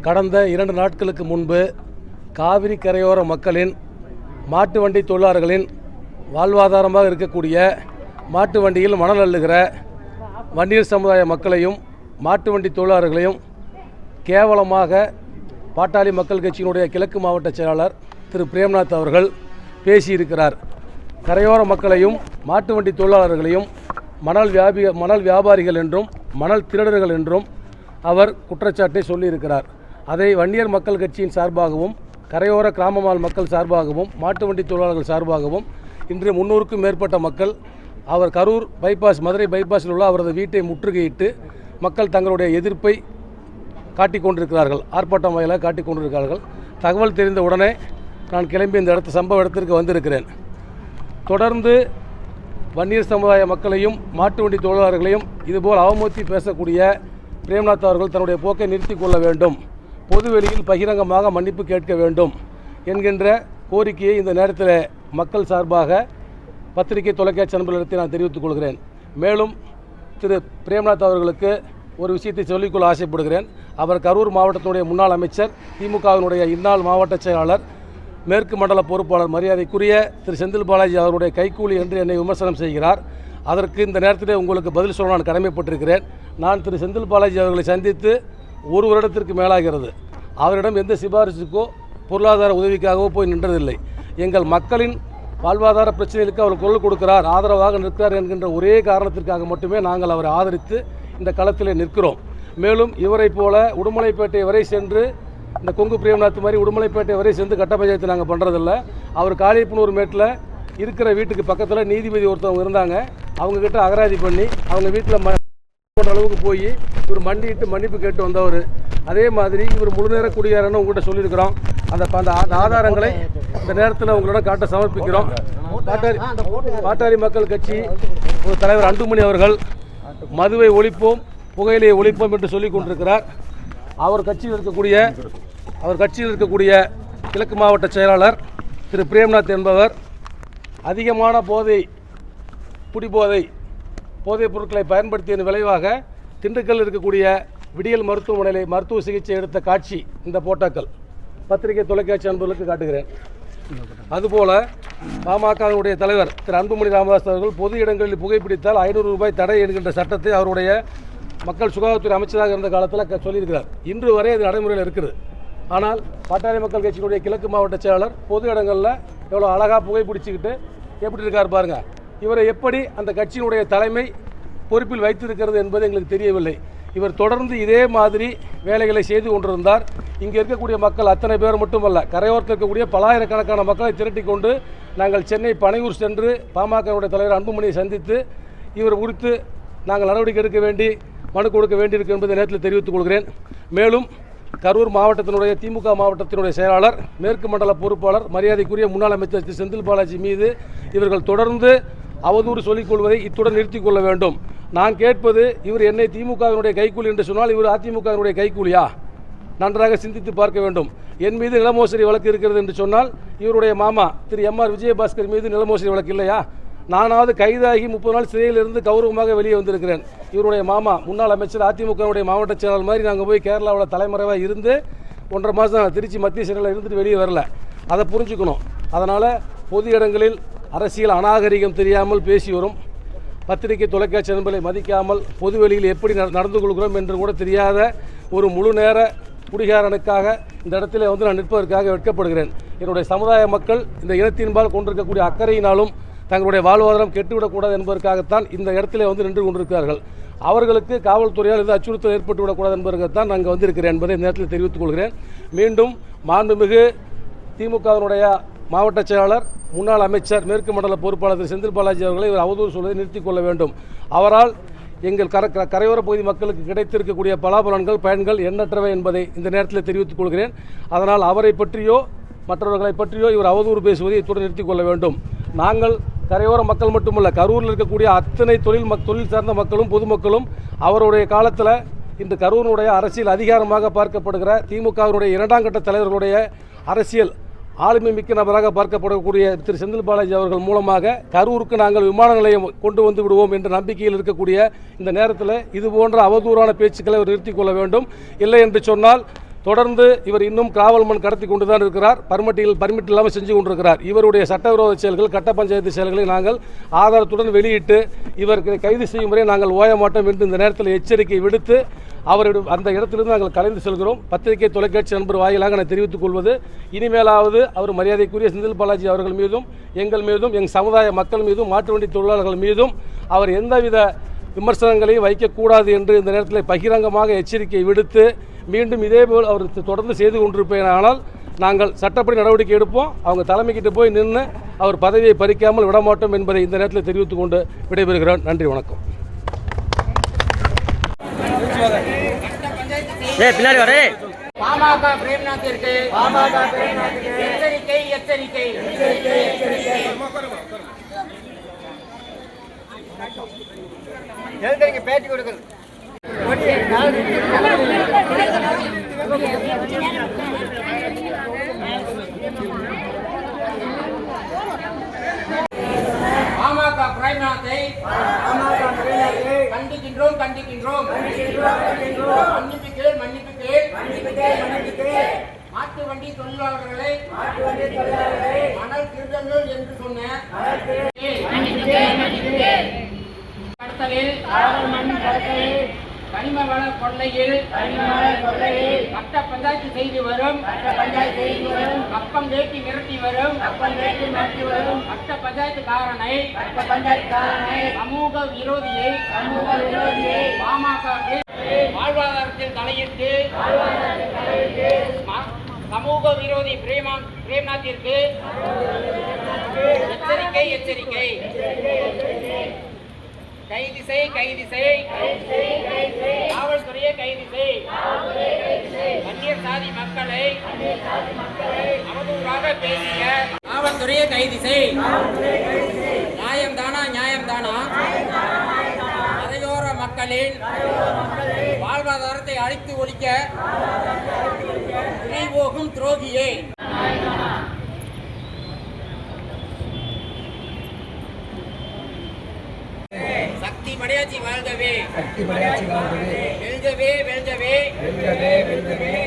கடந்த 2 நாட்களுக்கு முன்பு காவிரி கரையோர மக்களின் மாட்டு வண்டி தொழிலாளர்களின் வாழ்வாதாரமாக இருக்கக்கூடிய மாட்டு வண்டியில் மணல் அள்ளுகிற வன்னியர் சமுதாய மக்களையும் மாட்டு வண்டி தொழிலாளர்களையும் கேவலமாக பாட்டாளி மக்கள் கட்சியினுடைய கிழக்கு மாவட்ட செயலாளர் திரு பிரேம்நாத் அவர்கள் பேசியிருக்கிறார். கரையோர மக்களையும் மாட்டு வண்டி தொழிலாளர்களையும் மணல் வியாபாரிகள் என்றும் மணல் திருடர்கள் என்றும் அவர் குற்றச்சாட்டை சொல்லியிருக்கிறார். அதை வன்னியர் மக்கள் கட்சியின் சார்பாகவும் கரையோர கிராமமால் மக்கள் சார்பாகவும் மாட்டு வண்டி தொழிலாளர்கள் சார்பாகவும் இன்று 300க்கும் மேற்பட்ட மக்கள் அவர் கரூர் பைபாஸ் மதுரை பைபாஸில் உள்ள அவரது வீட்டை முற்றுகையிட்டு மக்கள் தங்களுடைய எதிர்ப்பை காட்டிக் கொண்டிருக்கிறார்கள். ஆர்ப்பாட்டம் வாயிலாக காட்டிக் கொண்டிருக்கிறார்கள். தகவல் தெரிந்த உடனே நான் கிளம்பி இந்த சம்பவ இடத்திற்கு வந்திருக்கிறேன். தொடர்ந்து வன்னியர் சமுதாய மக்களையும் மாட்டு வண்டி தொழிலாளர்களையும் இதுபோல் அவமூத்தி பேசக்கூடிய பிரேம்நாத் அவர்கள் தன்னுடைய போக்கை நிறுத்தி கொள்ள வேண்டும், பொதுவெளியில் பகிரங்கமாக மன்னிப்பு கேட்க வேண்டும் என்கின்ற கோரிக்கையை இந்த நேரத்தில் மக்கள் சார்பாக பத்திரிகை தொலைக்காட்சி நண்பர்களிடத்தில் நான் தெரிவித்துக் கொள்கிறேன். மேலும் திரு பிரேம்நாத் அவர்களுக்கு ஒரு விஷயத்தை சொல்லிக்கொள்ள ஆசைப்படுகிறேன். அவர் கரூர் மாவட்டத்தினுடைய முன்னாள் அமைச்சர், திமுகவினுடைய இந்நாள் மாவட்ட செயலாளர், மேற்கு மண்டல பொறுப்பாளர் மரியாதைக்குரிய திரு செந்தில் பாலாஜி அவருடைய கைக்கூலி என்று என்னை விமர்சனம் செய்கிறார். அதற்கு இந்த நேரத்தில் உங்களுக்கு பதில் சொல்ல நான் கடமைப்பட்டிருக்கிறேன். நான் திரு செந்தில் பாலாஜி அவர்களை சந்தித்து 1 வருடத்திற்கு மேலாகிறது. அவரிடம் எந்த சிபாரிசுக்கோ பொருளாதார உதவிக்காகவோ போய் நின்றதில்லை. எங்கள் மக்களின் வாழ்வாதார பிரச்சனைகளுக்கு அவர் குரல் கொடுக்கிறார், ஆதரவாக நிற்கிறார் என்கின்ற ஒரே காரணத்திற்காக மட்டுமே நாங்கள் அவரை ஆதரித்து இந்த களத்திலே நிற்கிறோம். மேலும் இவரை போல உடுமலைப்பேட்டை வரை சென்று இந்த கொங்கு பிரேம்நாத் மாதிரி உடுமலைப்பேட்டை வரை சென்று கட்ட பஞ்சாயத்து நாங்கள் பண்ணுறதில்ல. அவர் காளியப்பனூர் மேட்டில் இருக்கிற வீட்டுக்கு பக்கத்தில் நீதிபதி ஒருத்தவங்க இருந்தாங்க. அவங்கக்கிட்ட அகராதி பண்ணி அவங்க வீட்டில் அளவுக்கு போய் இவர் மண்டிட்டு மன்னிப்பு கேட்டு வந்தவர். அதே மாதிரி இவர் முழு நேர குடியாரன்னு உங்கள்கிட்ட சொல்லியிருக்கிறோம். அந்த ஆதாரங்களை இந்த நேரத்தில் உங்களோட காட்ட சமர்ப்பிக்கிறோம். பாட்டாளி மக்கள் கட்சி ஒரு தலைவர் அன்புமணி அவர்கள் மதுவை ஒழிப்போம், புகையிலையை ஒழிப்போம் என்று சொல்லிக் கொண்டிருக்கிறார். அவர் கட்சியில் இருக்கக்கூடிய கிழக்கு மாவட்ட செயலாளர் திரு பிரேம்நாத் என்பவர் அதிகமான போதைப் பொருட்களை பயன்படுத்தியதன் விளைவாக திண்டுக்கல் இருக்கக்கூடிய விடியல் மருத்துவமனையில் மருத்துவ சிகிச்சை எடுத்த காட்சி இந்த போட்டோக்கள் பத்திரிகை தொலைக்காட்சி அன்பர்களுக்கு காட்டுகிறேன். அதுபோல பாமகவினுடைய தலைவர் திரு அன்புமணி ராமதாஸ் அவர்கள் பொது இடங்களில் புகைப்பிடித்தால் 500 ரூபாய் தடை என்கின்ற சட்டத்தை அவருடைய மக்கள் சுகாதாரத்துறை அமைச்சராக இருந்த காலத்தில் சொல்லியிருக்கிறார். இன்று வரை அது நடைமுறையில் இருக்குது. ஆனால் பாட்டாளி மக்கள் கட்சியினுடைய கிழக்கு மாவட்ட செயலாளர் பொது இடங்களில் எவ்வளோ அழகாக புகைப்பிடிச்சிக்கிட்டு எப்படி இருக்கார் பாருங்க. இவரை எப்படி அந்த கட்சியினுடைய தலைமை பொறுப்பில் வைத்திருக்கிறது என்பது எங்களுக்கு தெரியவில்லை. இவர் தொடர்ந்து இதே மாதிரி வேலைகளை செய்து கொண்டிருந்தார். இங்கே இருக்கக்கூடிய மக்கள் அத்தனை பேர் மட்டுமல்ல, கரையோரத்தில் இருக்கக்கூடிய பலாயிரக்கணக்கான மக்களை திரட்டி கொண்டு நாங்கள் சென்னை பனையூர் சென்று பாமகவுடைய தலைவர் அன்புமணியை சந்தித்து இவர் குறித்து நாங்கள் நடவடிக்கை எடுக்க வேண்டி மனு கொடுக்க வேண்டியிருக்கு என்பதை நேரத்தில் தெரிவித்துக் கொள்கிறேன். மேலும் கரூர் மாவட்டத்தினுடைய திமுக மாவட்டத்தினுடைய செயலாளர், மேற்கு மண்டல பொறுப்பாளர், மரியாதைக்குரிய முன்னாள் அமைச்சர் திரு செந்தில் பாலாஜி மீது இவர்கள் தொடர்ந்து அவதூறு சொல்லிக் கொள்வதை இத்துடன் நிறுத்திக் கொள்ள வேண்டும். நான் கேட்பது, இவர் என்னை திமுகவினுடைய கைக்கூலி என்று சொன்னால் இவர் அதிமுகவினுடைய கைக்கூலியா? நன்றாக சிந்தித்து பார்க்க வேண்டும். என் மீது நிலமோசடி வழக்கு இருக்கிறது என்று சொன்னால் இவருடைய மாமா திரு MR விஜயபாஸ்கர் மீது நிலமோசடி வழக்கு இல்லையா? நானாவது கைதாகி 30 நாள் சிறையிலிருந்து கௌரவமாக வெளியே வந்திருக்கிறேன். இவருடைய மாமா முன்னாள் அமைச்சர் அதிமுகவுடைய மாவட்ட செயலாளர் மாதிரி நாங்கள் போய் கேரளாவில் தலைமறைவாக இருந்து 1.5 மாதம் திருச்சி மத்திய சிறையில் இருந்துட்டு வெளியே வரல. அதை புரிஞ்சுக்கணும். அதனால் பொது இடங்களில் அரசியல் அநாகரிகம் தெரியாமல் பேசி வரும் பத்திரிகை தொலைக்காட்சி நண்பர்களை மதிக்காமல் பொதுவெளியில் எப்படி நடந்து கொள்கிறோம் என்று கூட தெரியாத ஒரு முழு நேர குடிகாரனுக்காக இந்த இடத்துல நான் நிற்பதற்காக வெட்கப்படுகிறேன். என்னுடைய சமுதாய மக்கள் இந்த இனத்தின்பால் கொண்டிருக்கக்கூடிய அக்கறையினாலும் தங்களுடைய வாழ்வாதாரம் கெட்டுவிடக்கூடாது என்பதற்காகத்தான் இந்த இடத்துல நின்று கொண்டிருக்கிறார்கள். அவர்களுக்கு காவல்துறையால் இது அச்சுறுத்தல் ஏற்பட்டுவிடக்கூடாது என்பதற்காகத்தான் நாங்கள் வந்திருக்கிறேன் என்பதை இந்த நேரத்தில் தெரிவித்துக் கொள்கிறேன். மீண்டும் மாண்புமிகு திமுகவினுடைய மாவட்ட செயலாளர், முன்னாள் அமைச்சர், மேற்கு மண்டல பொறுப்பாளர் திரு செந்தில் பாலாஜி அவர்களை இவர் அவதூறு சொல்வதை நிறுத்திக் கொள்ள வேண்டும். அவரால் எங்கள் கரையோர பகுதி மக்களுக்கு கிடைத்திருக்கக்கூடிய பலாபலன்கள், பயன்கள் எண்ணற்றவை என்பதை இந்த நேரத்தில் தெரிவித்துக் கொள்கிறேன். அதனால் அவரை பற்றியோ மற்றவர்களை பற்றியோ இவர் அவதூறு பேசுவதை இத்துடன் நிறுத்திக் கொள்ள வேண்டும். நாங்கள் கரையோர மக்கள் மட்டுமல்ல, கரூரில் இருக்கக்கூடிய அத்தனை தொழில் சார்ந்த மக்களும் பொதுமக்களும் அவருடைய காலத்தில் இன்று கரூரினுடைய அரசியல் அதிகாரமாக பார்க்கப்படுகிற திமுகவினுடைய 2ஆம் கட்ட தலைவர்களுடைய அரசியல் ஆளுமை மிக்க நபராக பார்க்கப்படக்கூடிய திரு செந்தில் பாலாஜி அவர்கள் மூலமாக கரூருக்கு நாங்கள் விமான நிலையம் கொண்டு வந்து விடுவோம் என்ற நம்பிக்கையில் இருக்கக்கூடிய இந்த நேரத்தில் இது போன்ற அவதூறான பேச்சுக்களை நிறுத்திக் கொள்ள வேண்டும். இல்லை என்று சொன்னால் தொடர்ந்து இவர் இன்னும் காவல் மண் கடத்தி கொண்டு தான் இருக்கிறார். பர்மிட் இல்லாமல் செஞ்சு கொண்டிருக்கிறார். இவருடைய சட்டவிரோத செயல்கள், கட்ட பஞ்சாயத்து செயல்களை நாங்கள் ஆதாரத்துடன் வெளியிட்டு இவருக்கு கைது செய்யும் வரை நாங்கள் ஓய மாட்டோம் என்று இந்த நேரத்தில் எச்சரிக்கை விடுத்து அவருடைய அந்த இடத்திலிருந்து நாங்கள் கலைந்து செல்கிறோம். பத்திரிகை தொலைக்காட்சி நண்பர் வாயிலாக நான் தெரிவித்துக் கொள்வது, இனிமேலாவது அவர் மரியாதைக்குரிய செந்தில் பாலாஜி அவர்கள் மீதும் எங்கள் மீதும் எங்கள் சமுதாய மக்கள் மீதும் மாட்டு வண்டி தொழிலாளர்கள் மீதும் அவர் எந்தவித விமர்சனங்களையும் வைக்கக்கூடாது என்று இந்த நேரத்தில் பகிரங்கமாக எச்சரிக்கை விடுத்து மீண்டும் இதேபோல் அவர் தொடர்ந்து செய்து கொண்டிருப்பேனானால் நாங்கள் சட்டப்படி நடவடிக்கை எடுப்போம். அவங்க தலைமைக்கிட்ட போய் நின்று அவர் பதவியை பறிக்காமல் விடமாட்டோம் என்பதை இந்த நேரத்தில் தெரிவித்துக் கொண்டு விடைபெறுகிறேன். நன்றி, வணக்கம். பின்னாடி வரே. பாமக பிரேம்நாத்திற்கு எச்சரிக்கை எச்சரிக்கை. பேட்டி கொடுக்கிறது. பாமக பிரேம்நாத்தை கண்டிக்கின்றோம் கண்டிக்கின்றோம். மன்னிப்பு கேள். மாட்டு வண்டி தொழிலாளர்களை மணல் திருடங்கள் என்று சொன்ன கடத்தலில் கனிம வள கொள்ளையில் கட்ட பஞ்சாயத்து செய்து வரும் கப்பம் கேட்டி மிரட்டி வரும் கட்ட பஞ்சாயத்துக்காரனை சமூக விரோதியை பாமக வாழ்வாதாரத்தில் தலையிட்டு சமூக விரோதி பிரேம்நாத்திற்கு எச்சரிக்கை எச்சரிக்கை. கைது செய். காவல்துறையை கைது செய். வன்னியர் சாதி மக்களை அவதூறாக பேசிய காவல்துறையை கைது செய். நியாயம்தானா மலையோர மக்களின் வாழ்வாதாரத்தை அழித்து ஒழிக்க போகும் துரோகியே. சக்தி படையாச்சி வாழ்கவே. வெல்கவே.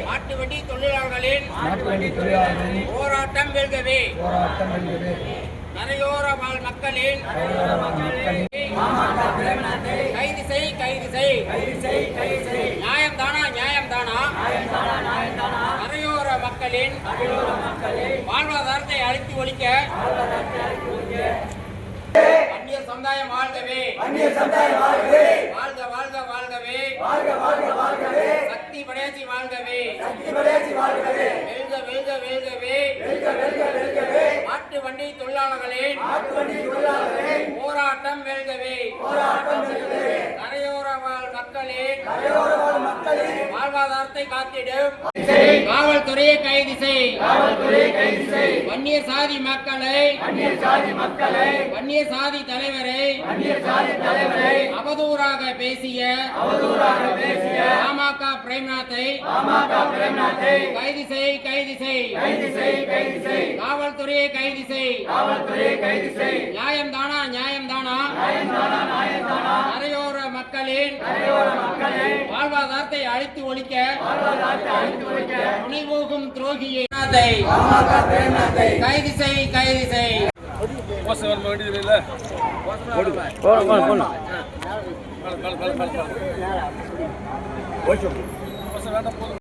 மாட்டு வண்டி தொழிலாளர்களின் போராட்டம் வெல்கவே. கரையோர வாழ் மக்களின் கைது செய். நியாயம்தானா கரையோர மக்களின் வாழ்வாதாரத்தை அழித்து ஒழிக்க வன்னியர் சமுதாயம் வாழ்கவே. வாழ்கவே. சக்தி படையாச்சி வாழ்கவே. வெல்கவே. மாட்டு வண்டி தொழிலாளர்களின் போராட்டம் வெல்கவே. கரையோர வாழ் மக்களின் வாழ்வாதாரத்தை காத்திடும் காவல்துறையை கைது செய். வன்னியர் சாதி மக்களை வன்னியர் சாதி தலைவரை அவதூறாக பேசிய பாமக பிரேம்நாத்தை கைது செய். காவல்துறையை கைது செய். நியாயம்தானா கரையோர மக்களின் வாழ்வாதாரத்தை அழித்து ஒழிக்க துணைபோகும் துரோகியை கைது செய். வேண்டாம்.